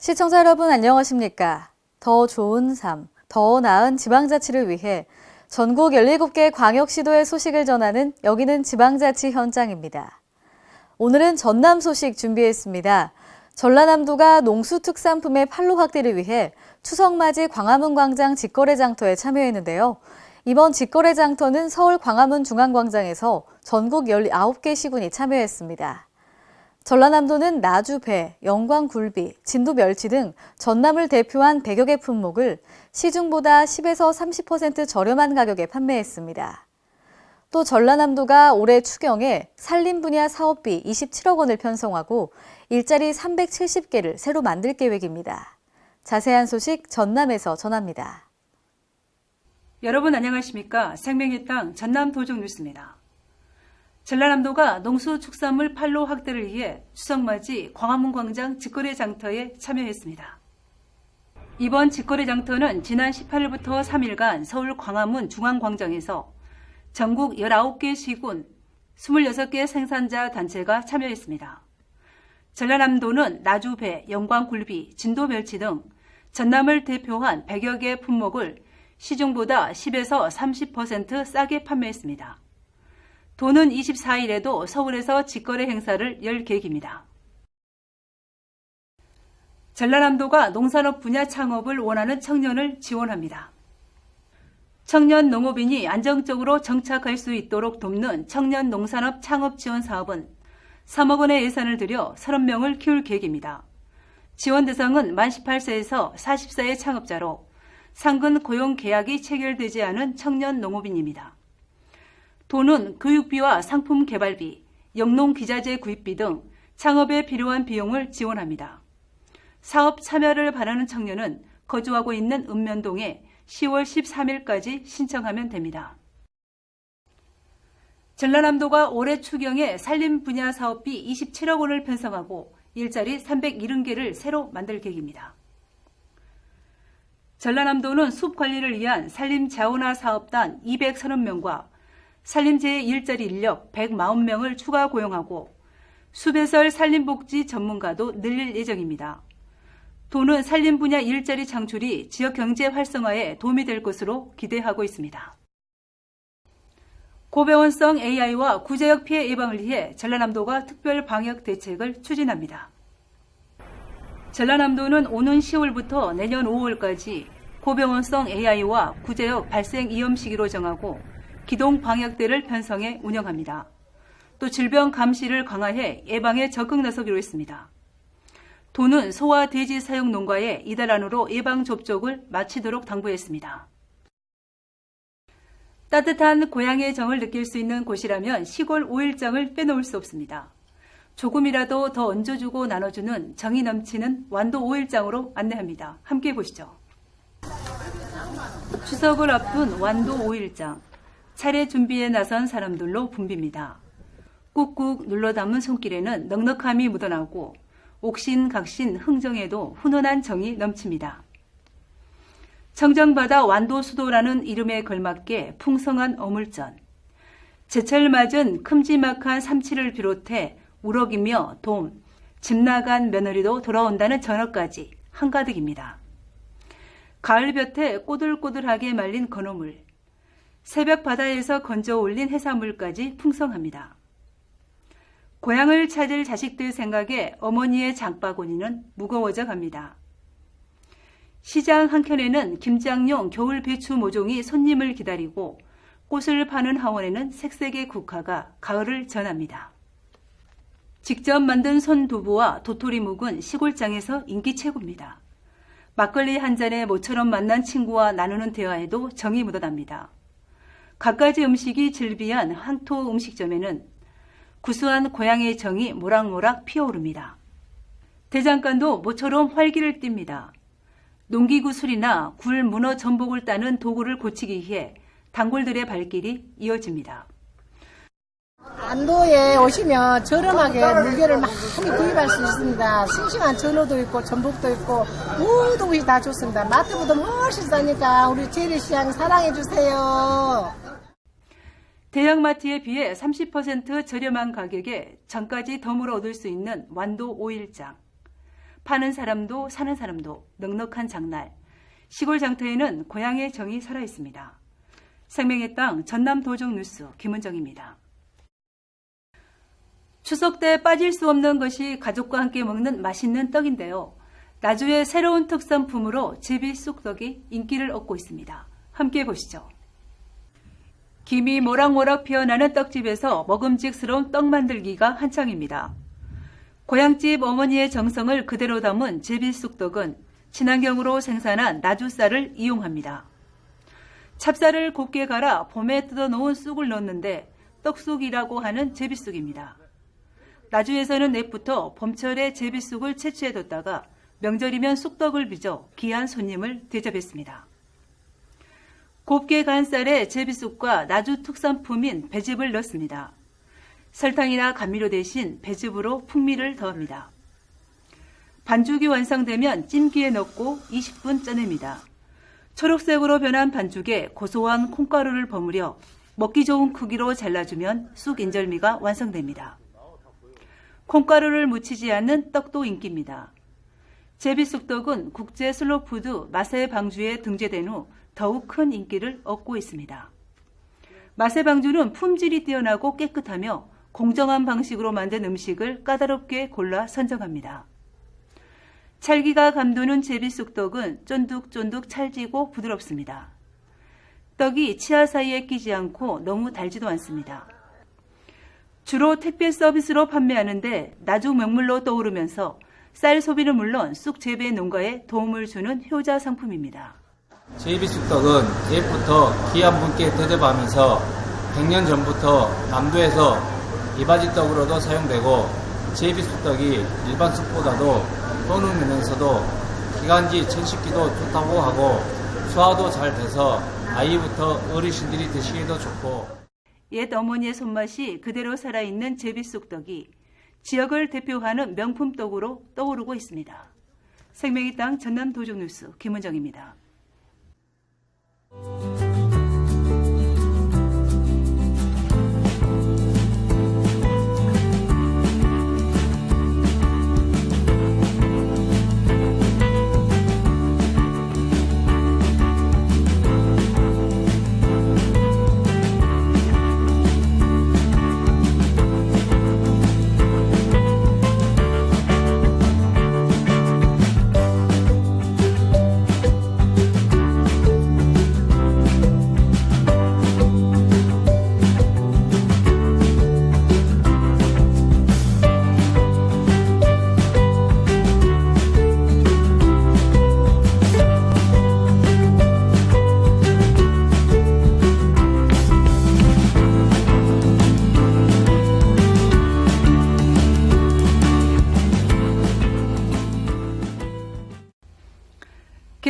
시청자 여러분 안녕하십니까? 더 좋은 삶, 더 나은 지방자치를 위해 전국 17개 광역시도의 소식을 전하는 여기는 지방자치 현장입니다. 오늘은 전남 소식 준비했습니다. 전라남도가 농수특산품의 판로 확대를 위해 추석맞이 광화문 광장 직거래 장터에 참여했는데요. 이번 직거래 장터는 서울 광화문 중앙광장에서 전국 19개 시군이 참여했습니다. 전라남도는 나주배, 영광굴비, 진도멸치 등 전남을 대표한 100여 개 품목을 시중보다 10에서 30% 저렴한 가격에 판매했습니다. 또 전라남도가 올해 추경에 산림 분야 사업비 27억 원을 편성하고 일자리 370개를 새로 만들 계획입니다. 자세한 소식 전남에서 전합니다. 여러분 안녕하십니까? 생명의 땅 전남 도적 뉴스입니다. 전라남도가 농수축산물 판로 확대를 위해 추석맞이 광화문 광장 직거래 장터에 참여했습니다. 이번 직거래 장터는 지난 18일부터 3일간 서울 광화문 중앙광장에서 전국 19개 시군 26개 생산자 단체가 참여했습니다. 전라남도는 나주배, 영광굴비, 진도멸치 등 전남을 대표한 100여 개 품목을 시중보다 10에서 30% 싸게 판매했습니다. 도는 24일에도 서울에서 직거래 행사를 열 계획입니다. 전라남도가 농산업 분야 창업을 원하는 청년을 지원합니다. 청년 농업인이 안정적으로 정착할 수 있도록 돕는 청년 농산업 창업 지원 사업은 3억 원의 예산을 들여 30명을 키울 계획입니다. 지원 대상은 만 18세에서 40세의 창업자로 상근 고용 계약이 체결되지 않은 청년 농업인입니다. 도는 교육비와 상품 개발비, 영농 기자재 구입비 등 창업에 필요한 비용을 지원합니다. 사업 참여를 바라는 청년은 거주하고 있는 읍면동에 10월 13일까지 신청하면 됩니다. 전라남도가 올해 추경에 산림 분야 사업비 27억 원을 편성하고 일자리 370개를 새로 만들 계획입니다. 전라남도는 숲 관리를 위한 산림 자원화 사업단 230명과 산림재해 일자리 인력 140명을 추가 고용하고 숲해설 산림복지 전문가도 늘릴 예정입니다. 도는 산림 분야 일자리 창출이 지역 경제 활성화에 도움이 될 것으로 기대하고 있습니다. 고병원성 AI와 구제역 피해 예방을 위해 전라남도가 특별 방역 대책을 추진합니다. 전라남도는 오는 10월부터 내년 5월까지 고병원성 AI와 구제역 발생 위험 시기로 정하고 기동 방역대를 편성해 운영합니다. 또 질병 감시를 강화해 예방에 적극 나서기로 했습니다. 도는 소와 돼지 사육 농가에 이달 안으로 예방 접종을 마치도록 당부했습니다. 따뜻한 고향의 정을 느낄 수 있는 곳이라면 시골 5일장을 빼놓을 수 없습니다. 조금이라도 더 얹어주고 나눠주는 정이 넘치는 완도 5일장으로 안내합니다. 함께 보시죠. 추석을 앞둔 완도 5일장. 차례 준비에 나선 사람들로 붐빕니다. 꾹꾹 눌러 담은 손길에는 넉넉함이 묻어나고 옥신각신 흥정에도 훈훈한 정이 넘칩니다. 청정바다 완도 수도라는 이름에 걸맞게 풍성한 어물전, 제철 맞은 큼지막한 삼치를 비롯해 우럭이며 돔, 집 나간 며느리도 돌아온다는 전어까지 한가득입니다. 가을볕에 꼬들꼬들하게 말린 건어물, 새벽 바다에서 건져 올린 해산물까지 풍성합니다. 고향을 찾을 자식들 생각에 어머니의 장바구니는 무거워져 갑니다. 시장 한켠에는 김장용 겨울 배추 모종이 손님을 기다리고 꽃을 파는 하원에는 색색의 국화가 가을을 전합니다. 직접 만든 손두부와 도토리묵은 시골장에서 인기 최고입니다. 막걸리 한 잔에 모처럼 만난 친구와 나누는 대화에도 정이 묻어납니다. 갖가지 음식이 즐비한 황토 음식점에는 구수한 고향의 정이 모락모락 피어오릅니다. 대장간도 모처럼 활기를 띱니다. 농기구술이나 굴, 문어, 전복을 따는 도구를 고치기 위해 단골들의 발길이 이어집니다. 안도에 오시면 저렴하게 물개를 많이 구입할 수 있습니다. 싱싱한 전어도 있고 전복도 있고 모든 것이 다 좋습니다. 마트보다 훨씬 싸니까 우리 재래시장 사랑해주세요. 대형마트에 비해 30% 저렴한 가격에 전까지 덤으로 얻을 수 있는 완도 5일장. 파는 사람도 사는 사람도 넉넉한 장날. 시골 장터에는 고향의 정이 살아있습니다. 생명의 땅 전남 도적 뉴스 김은정입니다. 추석 때 빠질 수 없는 것이 가족과 함께 먹는 맛있는 떡인데요. 나주의 새로운 특산품으로 제비 쑥떡이 인기를 얻고 있습니다. 함께 보시죠. 김이 모락모락 피어나는 떡집에서 먹음직스러운 떡 만들기가 한창입니다. 고향집 어머니의 정성을 그대로 담은 제비 쑥떡은 친환경으로 생산한 나주 쌀을 이용합니다. 찹쌀을 곱게 갈아 봄에 뜯어놓은 쑥을 넣는데 떡쑥이라고 하는 제비쑥입니다. 나주에서는 옛부터 봄철에 제비쑥을 채취해뒀다가 명절이면 쑥떡을 빚어 귀한 손님을 대접했습니다. 곱게 간 쌀에 제비쑥과 나주 특산품인 배즙을 넣습니다. 설탕이나 감미료 대신 배즙으로 풍미를 더합니다. 반죽이 완성되면 찜기에 넣고 20분 쪄냅니다. 초록색으로 변한 반죽에 고소한 콩가루를 버무려 먹기 좋은 크기로 잘라주면 쑥 인절미가 완성됩니다. 콩가루를 묻히지 않는 떡도 인기입니다. 제비쑥떡은 국제 슬로푸드 맛의 방주에 등재된 후 더욱 큰 인기를 얻고 있습니다. 맛의 방주는 품질이 뛰어나고 깨끗하며 공정한 방식으로 만든 음식을 까다롭게 골라 선정합니다. 찰기가 감도는 제비쑥떡은 쫀득쫀득 찰지고 부드럽습니다. 떡이 치아 사이에 끼지 않고 너무 달지도 않습니다. 주로 택배 서비스로 판매하는데 나주 명물로 떠오르면서 쌀 소비는 물론 쑥 재배 농가에 도움을 주는 효자 상품입니다. 제비쑥떡은 옛부터 귀한 분께 대접하면서 100년 전부터 남도에서 이바지떡으로도 사용되고 제비쑥떡이 일반 쑥보다도 떠누면서도 기관지 천식기도 좋다고 하고 소화도 잘 돼서 아이부터 어르신들이 드시기도 좋고 옛 어머니의 손맛이 그대로 살아있는 제비쑥떡이 지역을 대표하는 명품떡으로 떠오르고 있습니다. 생명의 땅 전남 도적 뉴스 김은정입니다.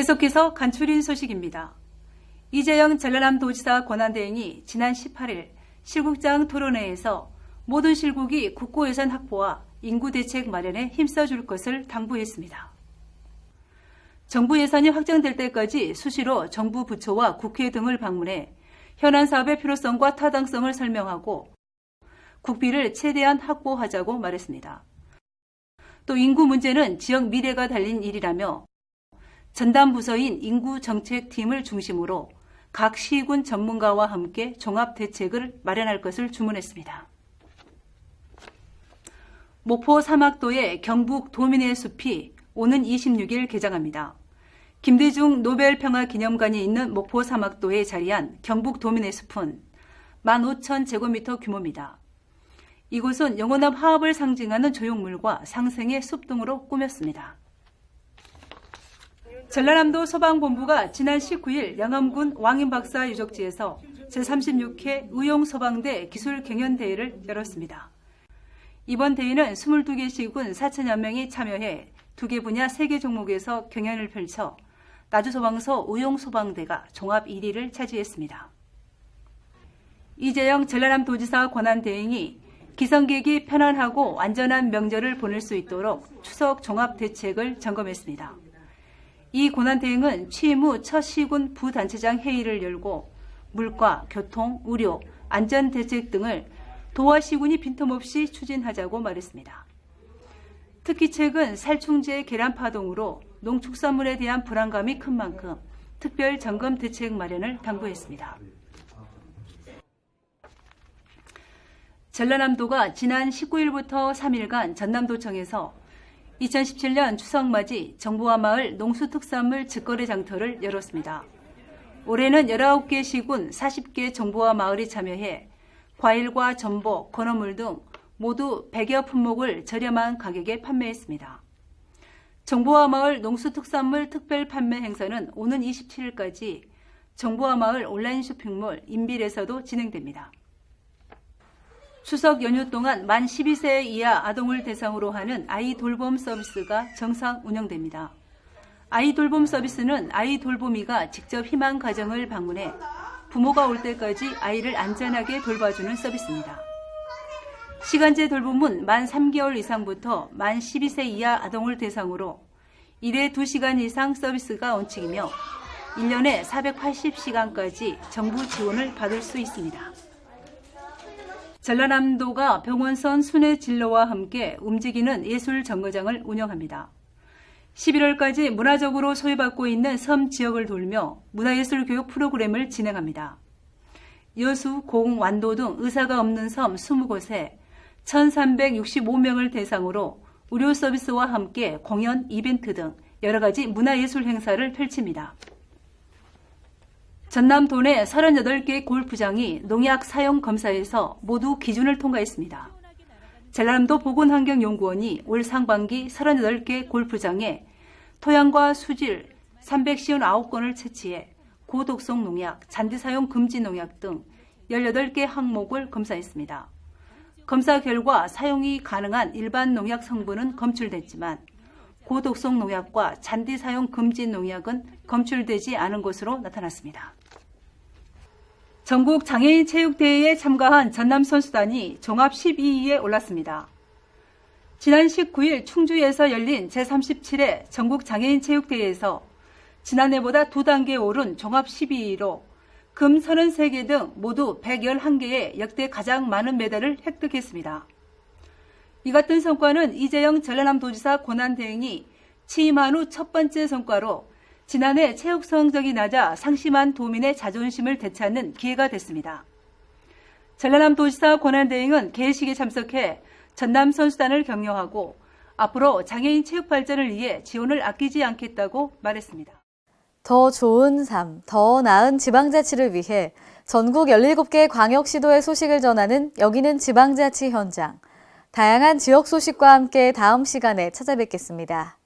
계속해서 간추린 소식입니다. 이재영 전라남도지사 권한대행이 지난 18일 실국장 토론회에서 모든 실국이 국고예산 확보와 인구대책 마련에 힘써줄 것을 당부했습니다. 정부 예산이 확정될 때까지 수시로 정부 부처와 국회 등을 방문해 현안 사업의 필요성과 타당성을 설명하고 국비를 최대한 확보하자고 말했습니다. 또 인구 문제는 지역 미래가 달린 일이라며 전담 부서인 인구정책팀을 중심으로 각 시군 전문가와 함께 종합 대책을 마련할 것을 주문했습니다. 목포 사막도의 경북 도민의 숲이 오는 26일 개장합니다. 김대중 노벨평화기념관이 있는 목포 사막도에 자리한 경북 도민의 숲은 15,000제곱미터 규모입니다. 이곳은 영원한 화합을 상징하는 조형물과 상생의 숲 등으로 꾸몄습니다. 전라남도 소방본부가 지난 19일 영암군 왕인박사 유적지에서 제36회 의용소방대 기술경연대회를 열었습니다. 이번 대회는 22개 시군 4천여 명이 참여해 2개 분야 3개 종목에서 경연을 펼쳐 나주소방서 의용소방대가 종합 1위를 차지했습니다. 이재영 전라남도지사 권한대행이 기성객이 편안하고 안전한 명절을 보낼 수 있도록 추석 종합 대책을 점검했습니다. 이 권한대행은 취임 후 첫 시군 부단체장 회의를 열고 물가, 교통, 의료, 안전대책 등을 도와 시군이 빈틈없이 추진하자고 말했습니다. 특히 최근 살충제 계란 파동으로 농축산물에 대한 불안감이 큰 만큼 특별 점검 대책 마련을 당부했습니다. 전라남도가 지난 19일부터 3일간 전남도청에서 2017년 추석맞이 정부와 마을 농수특산물 직거래 장터를 열었습니다. 올해는 19개 시군 40개 정부와 마을이 참여해 과일과 전복, 건어물 등 모두 100여 품목을 저렴한 가격에 판매했습니다. 정부와 마을 농수특산물 특별 판매 행사는 오는 27일까지 정부와 마을 온라인 쇼핑몰 인빌에서도 진행됩니다. 추석 연휴 동안 만 12세 이하 아동을 대상으로 하는 아이 돌봄 서비스가 정상 운영됩니다. 아이 돌봄 서비스는 아이 돌보미가 직접 희망 가정을 방문해 부모가 올 때까지 아이를 안전하게 돌봐주는 서비스입니다. 시간제 돌봄은 만 3개월 이상부터 만 12세 이하 아동을 대상으로 1회 2시간 이상 서비스가 원칙이며 1년에 480시간까지 정부 지원을 받을 수 있습니다. 전라남도가 병원선 순회 진로와 함께 움직이는 예술 정거장을 운영합니다. 11월까지 문화적으로 소외받고 있는 섬 지역을 돌며 문화예술 교육 프로그램을 진행합니다. 여수, 공, 완도 등 의사가 없는 섬 20곳에 1,365명을 대상으로 의료 서비스와 함께 공연, 이벤트 등 여러 가지 문화예술 행사를 펼칩니다. 전남 도내 38개 골프장이 농약 사용 검사에서 모두 기준을 통과했습니다. 전라남도 보건환경연구원이 올 상반기 38개 골프장에 토양과 수질 359건을 채취해 고독성 농약, 잔디 사용 금지 농약 등 18개 항목을 검사했습니다. 검사 결과 사용이 가능한 일반 농약 성분은 검출됐지만 고독성 농약과 잔디 사용 금지 농약은 검출되지 않은 것으로 나타났습니다. 전국 장애인 체육대회에 참가한 전남 선수단이 종합 12위에 올랐습니다. 지난 19일 충주에서 열린 제37회 전국 장애인 체육대회에서 지난해보다 2단계 오른 종합 12위로 금 33개 등 모두 111개의 역대 가장 많은 메달을 획득했습니다. 이 같은 성과는 이재영 전라남도지사 권한대행이 취임한 후 첫 번째 성과로 지난해 체육 성적이 낮아 상심한 도민의 자존심을 되찾는 기회가 됐습니다. 전라남도지사 권한대행은 개회식에 참석해 전남 선수단을 격려하고 앞으로 장애인 체육 발전을 위해 지원을 아끼지 않겠다고 말했습니다. 더 좋은 삶, 더 나은 지방자치를 위해 전국 17개 광역시도의 소식을 전하는 여기는 지방자치 현장. 다양한 지역 소식과 함께 다음 시간에 찾아뵙겠습니다.